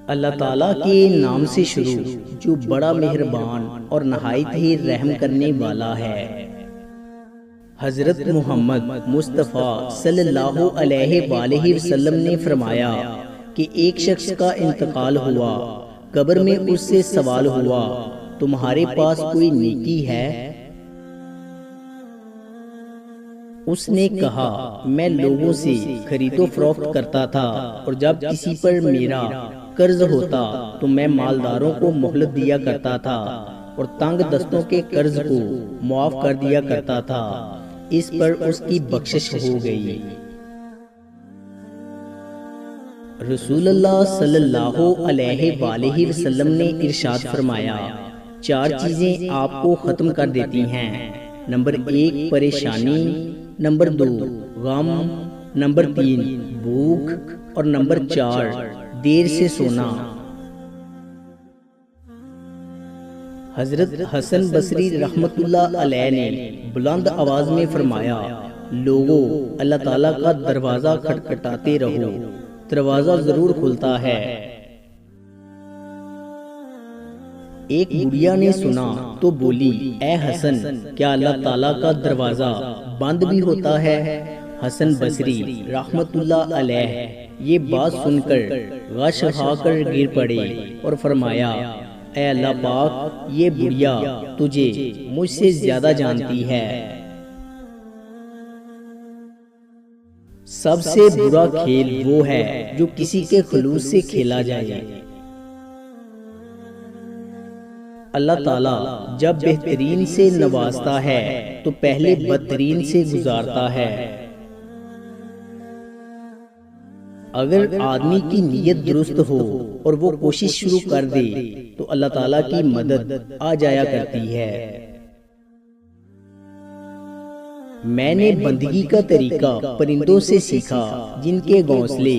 اللہ تعالیٰ کے نام سے شروع جو بڑا مہربان اور نہایت ہی رحم کرنے والا ہے۔ حضرت محمد مصطفیٰ صلی اللہ علیہ وآلہ وسلم نے فرمایا کہ ایک شخص کا انتقال ہوا، قبر میں اس سے سوال ہوا تمہارے پاس کوئی نیکی ہے؟ اس نے کہا میں لوگوں سے خرید و فروخت کرتا تھا اور جب کسی پر میرا قرض ہوتا تو میں مالداروں کو مہلت دیا کرتا تھا اور تنگ دستوں کے قرض کو معاف کر دیا کرتا تھا، اس پر اس کی بخشش ہو گئی۔ رسول اللہ صلی اللہ علیہ وآلہ وسلم نے ارشاد فرمایا 4 چیزیں آپ کو ختم کر دیتی ہیں۔ نمبر 1 پریشانی، نمبر 2 غم، نمبر 3 بھوک اور نمبر 4 دیر سے سونا۔ حضرت حسن بصری رحمت اللہ علیہ نے بلند آواز میں فرمایا لوگو اللہ تعالیٰ کا دروازہ کھٹکھٹاتے رہو، دروازہ ضرور کھلتا ہے۔ ایک بڑھیا نے سنا تو بولی اے حسن کیا اللہ تعالیٰ کا دروازہ بند بھی ہوتا ہے؟ حسن بصری رحمت اللہ علیہ یہ بات سن کر غش کھا کر گر پڑے اور فرمایا اے اللہ پاک یہ بڑھیا تجھے مجھ سے زیادہ جانتی ہے۔ سب سے برا کھیل وہ ہے جو کسی کے خلوص سے کھیلا جائے۔ اللہ تعالیٰ جب بہترین سے نوازتا ہے تو پہلے بدترین سے گزارتا ہے۔ اگر آدمی کی نیت درست ہو اور وہ کوشش شروع کر دے تو اللہ تعالیٰ کی مدد آ جایا کرتی ہے۔ میں نے بندگی کا طریقہ پرندوں سے سیکھا جن کے گھونسلے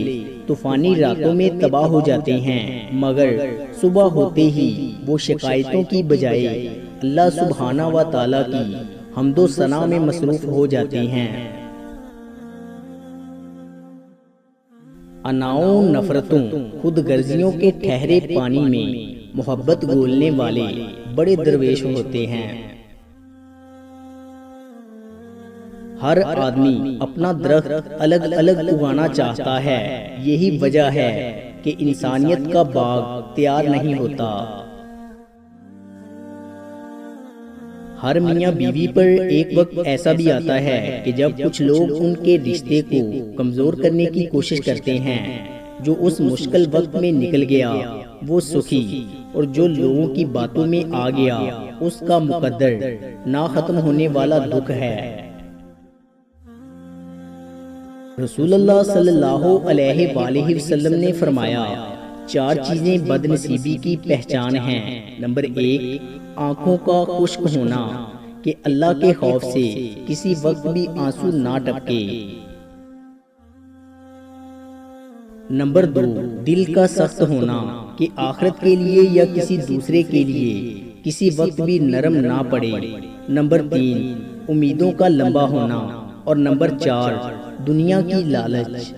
طوفانی راتوں میں تباہ ہو جاتے ہیں، مگر صبح ہوتے ہی وہ شکایتوں کی بجائے اللہ سبحانہ و تعالیٰ کی حمد و ثنا میں مصروف ہو جاتے ہیں۔ اناؤں نفرتوں خود غرضیوں کے ٹھہرے پانی میں محبت گھولنے والے بڑے درویش ہوتے ہیں۔ ہر آدمی اپنا درخت الگ الگ اگانا چاہتا ہے، یہی وجہ ہے کہ انسانیت کا باغ تیار نہیں ہوتا۔ ہر میاں بیوی پر ایک وقت ایسا بھی آتا ہے کہ جب کچھ لوگ ان کے رشتے کو کمزور کرنے کی کوشش کرتے ہیں، جو اس مشکل وقت میں نکل گیا وہ سکھی، اور جو لوگوں کی باتوں میں آ گیا اس کا مقدر نہ ختم ہونے والا دکھ ہے۔ رسول اللہ صلی اللہ علیہ وآلہ وسلم نے فرمایا 4 چیزیں بد نصیبی کی پہچان ہیں۔ نمبر 1 آنکھوں کا خشک ہونا کہ اللہ کے خوف سے کسی وقت بھی آنسو نہ ٹپکے۔ نمبر 2 دل کا سخت ہونا کہ آخرت کے لیے یا کسی دوسرے کے لیے کسی وقت بھی نرم نہ پڑے۔ نمبر 3 امیدوں کا لمبا ہونا، اور نمبر 4 دنیا کی لالچ۔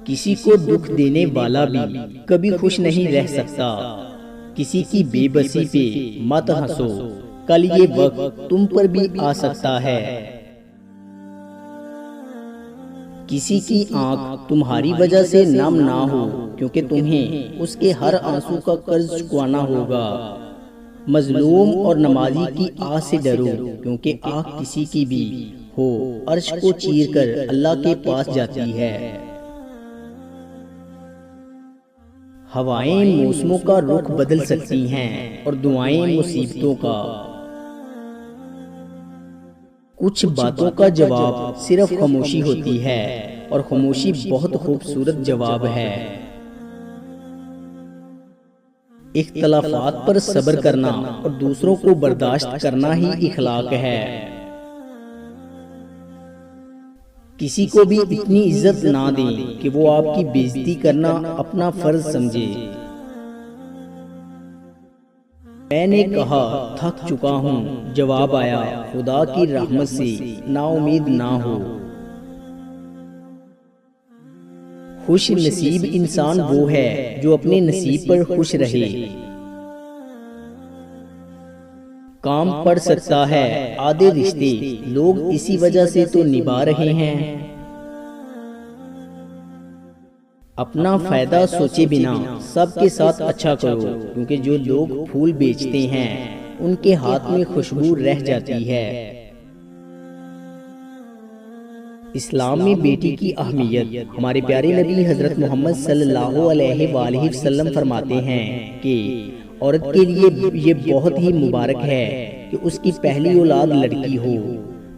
کسی کو دکھ دینے والا بھی کبھی خوش نہیں رہ سکتا۔ کسی کی بے بسی پہ مت ہنسو، کل یہ وقت تم پر بھی آ سکتا ہے۔ کسی کی آنکھ تمہاری وجہ سے نم نہ ہو کیونکہ تمہیں اس کے ہر آنسو کا قرض چکوانا ہوگا۔ مظلوم اور نمازی کی آہ سے ڈرو کیونکہ آہ کسی کی بھی ہو عرش کو چیر کر اللہ کے پاس جاتی ہے۔ ہوائیں موسموں کا رخ بدل سکتی ہیں اور دعائیں مصیبتوں کا۔ کچھ باتوں کا جواب صرف خاموشی ہوتی ہے اور خاموشی بہت خوبصورت جواب ہے۔ اختلافات پر صبر کرنا اور دوسروں کو برداشت کرنا ہی اخلاق ہے۔ کسی کو بھی اتنی عزت نہ دیں کہ وہ آپ کی بے عزتی کرنا اپنا فرض سمجھے۔ میں نے کہا تھک چکا ہوں، جواب آیا خدا کی رحمت سے نا امید نہ ہو۔ خوش نصیب انسان وہ ہے جو اپنے نصیب پر خوش رہے۔ کام پڑ سکتا ہے آدھے رشتے لوگ اسی وجہ سے تو نبھا رہے ہیں۔ اپنا فائدہ سوچے بنا سب کے ساتھ اچھا کرو، کیونکہ جو لوگ پھول بیچتے ہیں ان کے ہاتھ میں خوشبو رہ جاتی ہے۔ اسلام میں بیٹی کی اہمیت۔ ہمارے پیارے نبی حضرت محمد صلی اللہ علیہ وآلہ وسلم فرماتے ہیں کہ عورت کے لیے یہ بہت ہی مبارک ہے کہ اس کی پہلی اولاد لڑکی ہو۔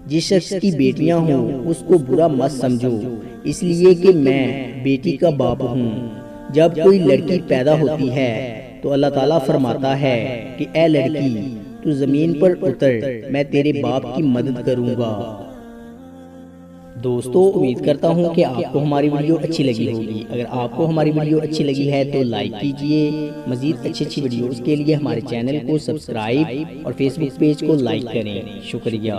جس شخص کی بیٹیاں ہوں اس کو برا مت سمجھو، اس لیے کہ میں بیٹی کا باپ ہوں۔ جب کوئی لڑکی پیدا ہوتی ہے تو اللہ تعالیٰ فرماتا ہے کہ اے لڑکی تو زمین پر اتر، میں تیرے باپ کی مدد کروں گا۔ دوستو امید کرتا ہوں کہ آپ کو ہماری ویڈیو اچھی لگی ہوگی۔ اگر آپ کو ہماری ویڈیو اچھی لگی ہے تو لائک کیجئے۔ مزید اچھی ویڈیوز کے لیے ہمارے چینل کو سبسکرائب اور فیس بک پیج کو لائک کریں۔ شکریہ۔